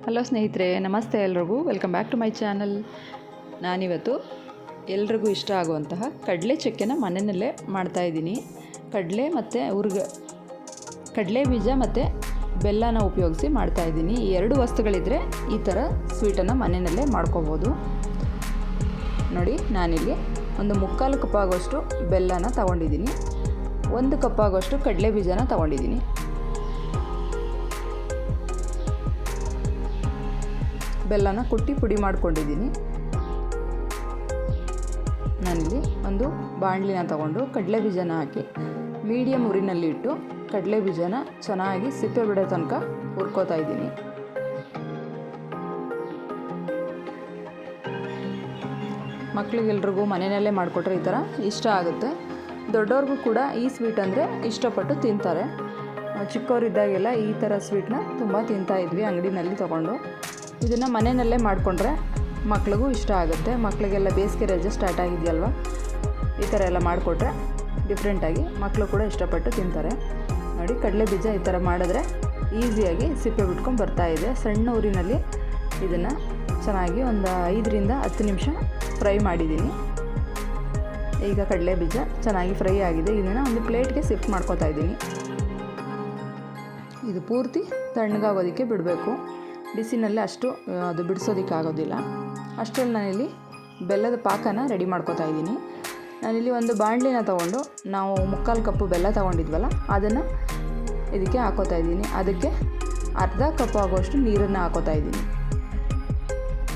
Hello ಸ್ನೇಹಿತರೆ, ನಮಸ್ತೆ ಎಲ್ರಿಗೂ. Welcome back to my channel. ನಾನಿವತ್ತು ಎಲ್ರಿಗೂ ಇಷ್ಟ ಆಗುವಂತಹ ಕಡಲೆ ಚಕ್ಕೆನ ಮನೆಯಲ್ಲೇ ಮಾಡ್ತಾಯಿದ್ದೀನಿ. ಕಡಲೆ ಮತ್ತು ಕಡಲೆ ಬೀಜ ಮತ್ತು ಬೆಲ್ಲನ ಉಪಯೋಗಿಸಿ ಮಾಡ್ತಾಯಿದ್ದೀನಿ. ಈ ಎರಡು ವಸ್ತುಗಳಿದ್ದರೆ ಈ ಥರ ಸ್ವೀಟನ್ನು ಮನೆಯಲ್ಲೇ ಮಾಡ್ಕೋಬೋದು. ನೋಡಿ, ನಾನಿಲ್ಲಿ ಒಂದು 3/4 ಕಪ್ ಆಗೋಷ್ಟು ಬೆಲ್ಲನ ತೊಗೊಂಡಿದ್ದೀನಿ. 1 ಕಪ್ ಆಗೋಷ್ಟು ಕಡಲೆ ಬೀಜನ ತೊಗೊಂಡಿದ್ದೀನಿ. ಬೆಲ್ಲನ ಕುಟ್ಟಿ ಪುಡಿ ಮಾಡ್ಕೊಂಡಿದ್ದೀನಿ. ನಾನಿಲ್ಲಿ ಒಂದು ಬಾಣಲಿನ ತಗೊಂಡು ಕಡಲೆ ಬೀಜನ ಹಾಕಿ ಮೀಡಿಯಮ್ ಉರಿನಲ್ಲಿ ಇಟ್ಟು ಕಡಲೆ ಬೀಜನ ಚೆನ್ನಾಗಿ ಸಿಪ್ಪೆ ಬಿಡೋ ತನಕ ಹುರ್ಕೋತಾ ಇದ್ದೀನಿ. ಮಕ್ಕಳಿಗೆಲ್ರಿಗೂ ಮನೆಯಲ್ಲೇ ಮಾಡಿಕೊಟ್ರೆ ಈ ಥರ ಇಷ್ಟ ಆಗುತ್ತೆ. ದೊಡ್ಡವ್ರಿಗೂ ಕೂಡ ಈ ಸ್ವೀಟ್ ಅಂದರೆ ಇಷ್ಟಪಟ್ಟು ತಿಂತಾರೆ. ಚಿಕ್ಕವರಿದ್ದಾಗೆಲ್ಲ ಈ ಥರ ಸ್ವೀಟ್ನ ತುಂಬ ತಿಂತಾಯಿದ್ವಿ ಅಂಗಡಿನಲ್ಲಿ ತೊಗೊಂಡು. ಇದನ್ನು ಮನೆಯಲ್ಲೇ ಮಾಡಿಕೊಂಡ್ರೆ ಮಕ್ಳಿಗೂ ಇಷ್ಟ ಆಗುತ್ತೆ. ಮಕ್ಕಳಿಗೆಲ್ಲ ಬೇಸಿಗೆ ರಜೆ ಸ್ಟಾರ್ಟ್ ಆಗಿದೆಯಲ್ವ, ಈ ಥರ ಎಲ್ಲ ಮಾಡಿಕೊಟ್ರೆ ಡಿಫ್ರೆಂಟಾಗಿ ಮಕ್ಕಳು ಕೂಡ ಇಷ್ಟಪಟ್ಟು ತಿಂತಾರೆ. ನೋಡಿ, ಕಡಲೆ ಬೀಜ ಈ ಥರ ಮಾಡಿದ್ರೆ ಈಸಿಯಾಗಿ ಸಿಪ್ಪೆ ಬಿಟ್ಕೊಂಡು ಬರ್ತಾಯಿದೆ. ಸಣ್ಣ ಊರಿನಲ್ಲಿ ಇದನ್ನು ಚೆನ್ನಾಗಿ ಒಂದು 5ರಿಂದ 10 ನಿಮಿಷ ಫ್ರೈ ಮಾಡಿದ್ದೀನಿ. ಈಗ ಕಡಲೆ ಬೀಜ ಚೆನ್ನಾಗಿ ಫ್ರೈ ಆಗಿದೆ. ಇದನ್ನು ಒಂದು ಪ್ಲೇಟ್ಗೆ ಶಿಫ್ಟ್ ಮಾಡ್ಕೊತಾ ಇದ್ದೀನಿ. ಇದು ಪೂರ್ತಿ ತಣ್ಣಗಾಗೋದಕ್ಕೆ ಬಿಡಬೇಕು. ಬಿಸಿನಲ್ಲಿ ಅಷ್ಟು ಅದು ಬಿಡಿಸೋದಕ್ಕೆ ಆಗೋದಿಲ್ಲ. ಅಷ್ಟರಲ್ಲಿ ನಾನಿಲ್ಲಿ ಬೆಲ್ಲದ ಪಾಕನ ರೆಡಿ ಮಾಡ್ಕೊತಾ ಇದ್ದೀನಿ. ನಾನಿಲ್ಲಿ ಒಂದು ಬಾಣಲಿನ ತೊಗೊಂಡು ನಾವು 3/4 ಕಪ್ಪು ಬೆಲ್ಲ ತೊಗೊಂಡಿದ್ವಲ್ಲ ಅದನ್ನು ಇದಕ್ಕೆ ಹಾಕೋತಾ ಇದ್ದೀನಿ. ಅದಕ್ಕೆ ಅರ್ಧ ಕಪ್ ಆಗೋಷ್ಟು ನೀರನ್ನು ಹಾಕೋತಾ ಇದ್ದೀನಿ.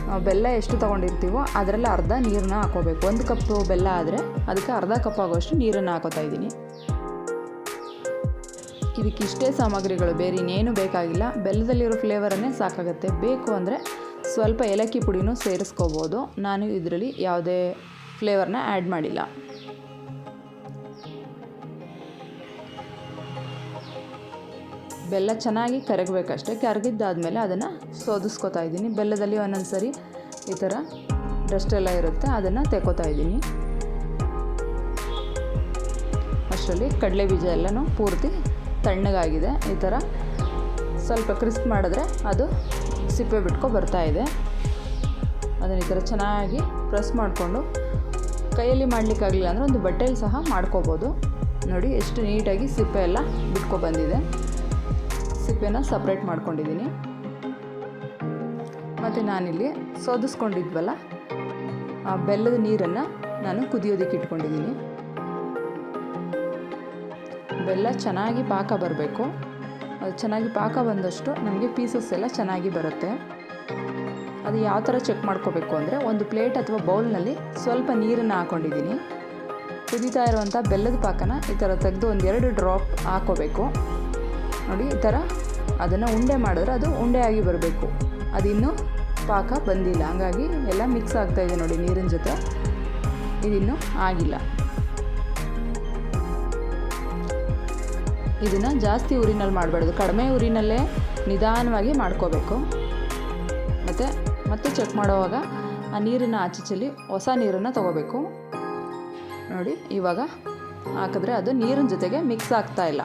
ನಾವು ಬೆಲ್ಲ ಎಷ್ಟು ತೊಗೊಂಡಿರ್ತೀವೋ ಅದರಲ್ಲಿ ಅರ್ಧ ನೀರನ್ನ ಹಾಕೋಬೇಕು. 1 ಕಪ್ಪು ಬೆಲ್ಲ ಆದರೆ ಅದಕ್ಕೆ ಅರ್ಧ ಕಪ್ ಆಗೋಷ್ಟು ನೀರನ್ನು ಹಾಕೋತಾ ಇದ್ದೀನಿ. ಇದಕ್ಕೆ ಇಷ್ಟೇ ಸಾಮಗ್ರಿಗಳು, ಬೇರೆ ಇನ್ನೇನು ಬೇಕಾಗಿಲ್ಲ. ಬೆಲ್ಲದಲ್ಲಿರೋ ಫ್ಲೇವರನ್ನೇ ಸಾಕಾಗುತ್ತೆ. ಬೇಕು ಅಂದರೆ ಸ್ವಲ್ಪ ಏಲಕ್ಕಿ ಪುಡಿನೂ ಸೇರಿಸ್ಕೋಬೋದು. ನಾನು ಇದರಲ್ಲಿ ಯಾವುದೇ ಫ್ಲೇವರ್ನ ಆ್ಯಡ್ ಮಾಡಿಲ್ಲ. ಬೆಲ್ಲ ಚೆನ್ನಾಗಿ ಕರಗಬೇಕಷ್ಟೇ. ಕರಗಿದ್ದಾದಮೇಲೆ ಅದನ್ನು ಸೋದಿಸ್ಕೋತಾ ಇದ್ದೀನಿ. ಬೆಲ್ಲದಲ್ಲಿ ಒಂದೊಂದು ಸರಿ ಈ ಥರ ಡಸ್ಟ್ ಎಲ್ಲ ಇರುತ್ತೆ, ಅದನ್ನು ತೆಕ್ಕೋತಾ ಇದ್ದೀನಿ. ಅಷ್ಟರಲ್ಲಿ ಕಡಲೆ ಬೀಜ ಎಲ್ಲನೂ ಪೂರ್ತಿ ತಣ್ಣಗಾಗಿದೆ. ಈ ಥರ ಸ್ವಲ್ಪ ಕ್ರಿಸ್ಪ್ ಮಾಡಿದ್ರೆ ಅದು ಸಿಪ್ಪೆ ಬಿಟ್ಕೊ ಬರ್ತಾಯಿದೆ. ಅದನ್ನು ಈ ಥರ ಚೆನ್ನಾಗಿ ಪ್ರೆಸ್ ಮಾಡಿಕೊಂಡು, ಕೈಯಲ್ಲಿ ಮಾಡಲಿಕ್ಕಾಗಲಿಲ್ಲ ಅಂದರೆ ಒಂದು ಬಟ್ಟೆಯಲ್ಲಿ ಸಹ ಮಾಡ್ಕೋಬೋದು. ನೋಡಿ ಎಷ್ಟು ನೀಟಾಗಿ ಸಿಪ್ಪೆ ಎಲ್ಲ ಬಿಟ್ಕೊ ಬಂದಿದೆ. ಸಿಪ್ಪೆನ ಸಪ್ರೇಟ್ ಮಾಡ್ಕೊಂಡಿದ್ದೀನಿ. ಮತ್ತು ನಾನಿಲ್ಲಿ ಸೋದಿಸ್ಕೊಂಡಿದ್ವಲ್ಲ ಆ ಬೆಲ್ಲದ ನೀರನ್ನು ನಾನು ಕುದಿಯೋದಕ್ಕೆ ಇಟ್ಕೊಂಡಿದ್ದೀನಿ. ಬೆಲ್ಲ ಚೆನ್ನಾಗಿ ಪಾಕ ಬರಬೇಕು. ಅದು ಚೆನ್ನಾಗಿ ಪಾಕ ಬಂದಷ್ಟು ನಮಗೆ ಪೀಸಸ್ ಎಲ್ಲ ಚೆನ್ನಾಗಿ ಬರುತ್ತೆ. ಅದು ಯಾವ ಥರ ಚೆಕ್ ಮಾಡ್ಕೋಬೇಕು ಅಂದರೆ, ಒಂದು ಪ್ಲೇಟ್ ಅಥವಾ ಬೌಲ್ನಲ್ಲಿ ಸ್ವಲ್ಪ ನೀರನ್ನು ಹಾಕ್ಕೊಂಡಿದ್ದೀನಿ. ಕುದೀತಾ ಇರುವಂಥ ಬೆಲ್ಲದ ಪಾಕನ ಈ ಥರ ತೆಗೆದು 1-2 ಡ್ರಾಪ್ ಹಾಕ್ಕೋಬೇಕು. ನೋಡಿ, ಈ ಥರ ಅದನ್ನು ಉಂಡೆ ಮಾಡಿದ್ರೆ ಅದು ಉಂಡೆ ಆಗಿ ಬರಬೇಕು. ಅದಿನ್ನೂ ಪಾಕ ಬಂದಿಲ್ಲ, ಹಂಗಾಗಿ ಎಲ್ಲ ಮಿಕ್ಸ್ ಆಗ್ತಾಯಿದೆ ನೋಡಿ ನೀರಿನ ಜೊತೆ. ಇದಿನ್ನೂ ಆಗಿಲ್ಲ. ಇದನ್ನು ಜಾಸ್ತಿ ಊರಿನಲ್ಲಿ ಮಾಡಬಾರ್ದು, ಕಡಿಮೆ ಊರಿನಲ್ಲೇ ನಿಧಾನವಾಗಿ ಮಾಡ್ಕೋಬೇಕು. ಮತ್ತೆ ಚೆಕ್ ಮಾಡುವಾಗ ಆ ನೀರನ್ನು ಆಚೆ ಚೆಲ್ಲಿ ಹೊಸ ನೀರನ್ನು ತೊಗೋಬೇಕು. ನೋಡಿ, ಇವಾಗ ಹಾಕಿದ್ರೆ ಅದು ನೀರಿನ ಜೊತೆಗೆ ಮಿಕ್ಸ್ ಆಗ್ತಾ ಇಲ್ಲ.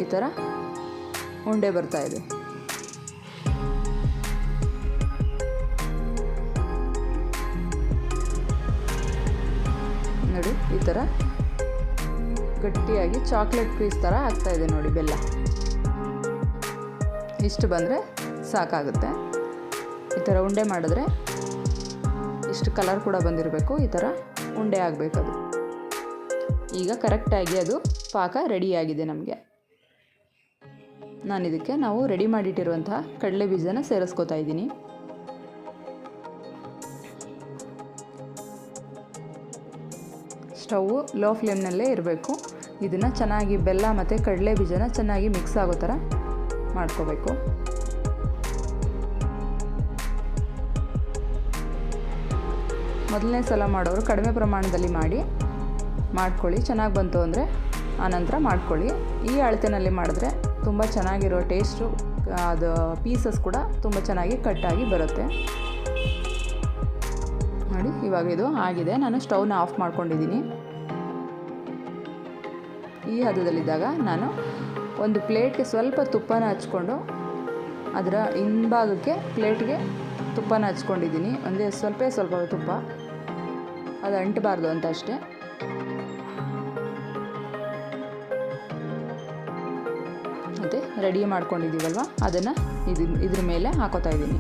ಈ ಥರ ಉಂಡೆ ಬರ್ತಾಯಿದೆ. ನೋಡಿ, ಈ ಥರ ಗಟ್ಟಿಯಾಗಿ ಚಾಕ್ಲೇಟ್ ಪೀಸ್ ಥರ ಆಗ್ತಾಯಿದೆ ನೋಡಿ ಬೆಲ್ಲ. ಇಷ್ಟು ಬಂದರೆ ಸಾಕಾಗುತ್ತೆ. ಈ ಥರ ಉಂಡೆ ಮಾಡಿದ್ರೆ ಇಷ್ಟು ಕಲರ್ ಕೂಡ ಬಂದಿರಬೇಕು. ಈ ಥರ ಉಂಡೆ ಆಗಬೇಕದು. ಈಗ ಕರೆಕ್ಟಾಗಿ ಅದು ಪಾಕ ರೆಡಿಯಾಗಿದೆ ನಮಗೆ. ನಾನಿದಕ್ಕೆ ನಾವು ರೆಡಿ ಮಾಡಿಟ್ಟಿರುವಂತಹ ಕಡಲೆ ಬೀಜನ ಸೇರಿಸ್ಕೋತಾ ಇದ್ದೀನಿ. ಸ್ಟವ್ವು ಲೋ ಫ್ಲೇಮ್ನಲ್ಲೇ ಇರಬೇಕು. ಇದನ್ನು ಚೆನ್ನಾಗಿ ಬೆಲ್ಲ ಮತ್ತು ಕಡಲೆ ಬೀಜನ ಚೆನ್ನಾಗಿ ಮಿಕ್ಸ್ ಆಗೋ ಥರ ಮಾಡ್ಕೋಬೇಕು. ಮೊದಲನೇ ಸಲ ಮಾಡೋರು ಕಡಿಮೆ ಪ್ರಮಾಣದಲ್ಲಿ ಮಾಡ್ಕೊಳ್ಳಿ. ಚೆನ್ನಾಗಿ ಬಂತು ಅಂದರೆ ಆನಂತರ ಮಾಡ್ಕೊಳ್ಳಿ. ಈ ಅಳತೆನಲ್ಲಿ ಮಾಡಿದ್ರೆ ತುಂಬ ಚೆನ್ನಾಗಿರೋ ಟೇಸ್ಟು, ಅದು ಪೀಸಸ್ ಕೂಡ ತುಂಬ ಚೆನ್ನಾಗಿ ಕಟ್ಟಾಗಿ ಬರುತ್ತೆ. ನೋಡಿ, ಇವಾಗ ಇದು ಆಗಿದೆ. ನಾನು ಸ್ಟವ್ನ ಆಫ್ ಮಾಡ್ಕೊಂಡಿದ್ದೀನಿ. ಈ ಹದದಲ್ಲಿದ್ದಾಗ ನಾನು ಒಂದು ಪ್ಲೇಟ್ಗೆ ಸ್ವಲ್ಪ ತುಪ್ಪನ ಹಚ್ಕೊಂಡು ಅದರ ಹಿಂಭಾಗಕ್ಕೆ ಪ್ಲೇಟ್ಗೆ ತುಪ್ಪನ ಹಚ್ಕೊಂಡಿದ್ದೀನಿ. ಒಂದೇ ಸ್ವಲ್ಪ ತುಪ್ಪ, ಅದು ಅಂಟಬಾರ್ದು ಅಂತ ಅಷ್ಟೇ. ಮತ್ತು ರೆಡಿ ಮಾಡ್ಕೊಂಡಿದ್ದೀವಲ್ವ ಅದನ್ನು ಇದ್ರ ಮೇಲೆ ಹಾಕೋತಾ ಇದ್ದೀನಿ.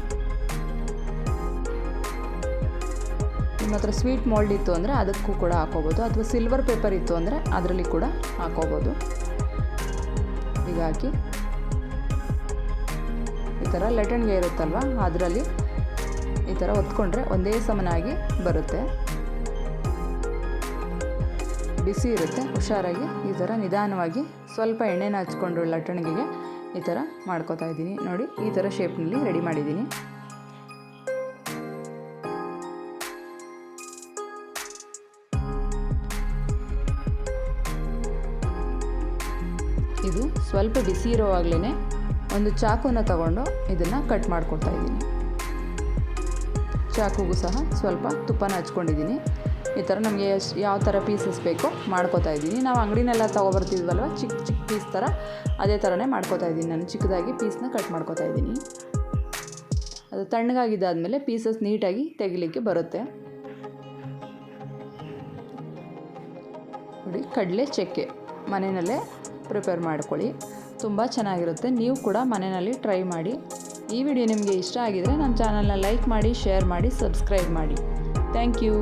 ನಿಮ್ಮ ಹತ್ರ ಸ್ವೀಟ್ ಮೋಲ್ಡ್ ಇತ್ತು ಅಂದರೆ ಅದಕ್ಕೂ ಕೂಡ ಹಾಕೋಬೋದು, ಅಥವಾ ಸಿಲ್ವರ್ ಪೇಪರ್ ಇತ್ತು ಅಂದರೆ ಅದರಲ್ಲಿ ಕೂಡ ಹಾಕೋಬೋದು. ಈಗ ಹಾಕಿ ಈ ಥರ ಲಟ್ಟಣಿಗೆ ಇರುತ್ತಲ್ವ ಅದರಲ್ಲಿ ಈ ಥರ ಒತ್ಕೊಂಡ್ರೆ ಒಂದೇ ಸಮನಾಗಿ ಬರುತ್ತೆ. ಬಿಸಿ ಇರುತ್ತೆ, ಹುಷಾರಾಗಿ ಈ ಥರ ನಿಧಾನವಾಗಿ ಸ್ವಲ್ಪ ಎಣ್ಣೆನ ಹಚ್ಕೊಂಡು ಲಟ್ಟಣಿಗೆಗೆ ಈ ಥರ ಮಾಡ್ಕೋತಾ ಇದ್ದೀನಿ. ನೋಡಿ, ಈ ಥರ ಶೇಪ್ನಲ್ಲಿ ರೆಡಿ ಮಾಡಿದ್ದೀನಿ. ಇದು ಸ್ವಲ್ಪ ಬಿಸಿ ಇರೋವಾಗಲೇ ಒಂದು ಚಾಕುನ ತಗೊಂಡು ಇದನ್ನು ಕಟ್ ಮಾಡ್ಕೊಳ್ತಾ ಇದ್ದೀನಿ. ಚಾಕುಗೂ ಸಹ ಸ್ವಲ್ಪ ತುಪ್ಪನ ಹಚ್ಕೊಂಡಿದ್ದೀನಿ. ಈ ಥರ ನಮಗೆ ಯಾವ ಥರ ಪೀಸಸ್ ಬೇಕೋ ಮಾಡ್ಕೋತಾ ಇದ್ದೀನಿ. ನಾವು ಅಂಗಡಿನೆಲ್ಲ ತೊಗೊಬರ್ತಿದ್ವಲ್ವ ಚಿಕ್ಕ ಪೀಸ್ ಥರ, ಅದೇ ಥರನೇ ಮಾಡ್ಕೋತಾ ಇದ್ದೀನಿ. ನಾನು ಚಿಕ್ಕದಾಗಿ ಪೀಸ್ನ ಕಟ್ ಮಾಡ್ಕೋತಾ ಇದ್ದೀನಿ. ಅದು ತಣ್ಣಗಾಗಿದ್ದಾದಮೇಲೆ ಪೀಸಸ್ ನೀಟಾಗಿ ತೆಗಿಲಿಕ್ಕೆ ಬರುತ್ತೆ. ನೋಡಿ, ಕಡಲೆ ಚಕ್ಕೆ ಮನೆಯಲ್ಲೇ ಪ್ರಿಪೇರ್ ಮಾಡ್ಕೊಳ್ಳಿ, ತುಂಬ ಚೆನ್ನಾಗಿರುತ್ತೆ. ನೀವು ಕೂಡ ಮನೆಯಲ್ಲಿ ಟ್ರೈ ಮಾಡಿ. ಈ ವಿಡಿಯೋ ನಿಮಗೆ ಇಷ್ಟ ಆಗಿದರೆ ನನ್ನ ಚಾನಲ್ನ ಲೈಕ್ ಮಾಡಿ, ಶೇರ್ ಮಾಡಿ, ಸಬ್ಸ್ಕ್ರೈಬ್ ಮಾಡಿ. Thank you.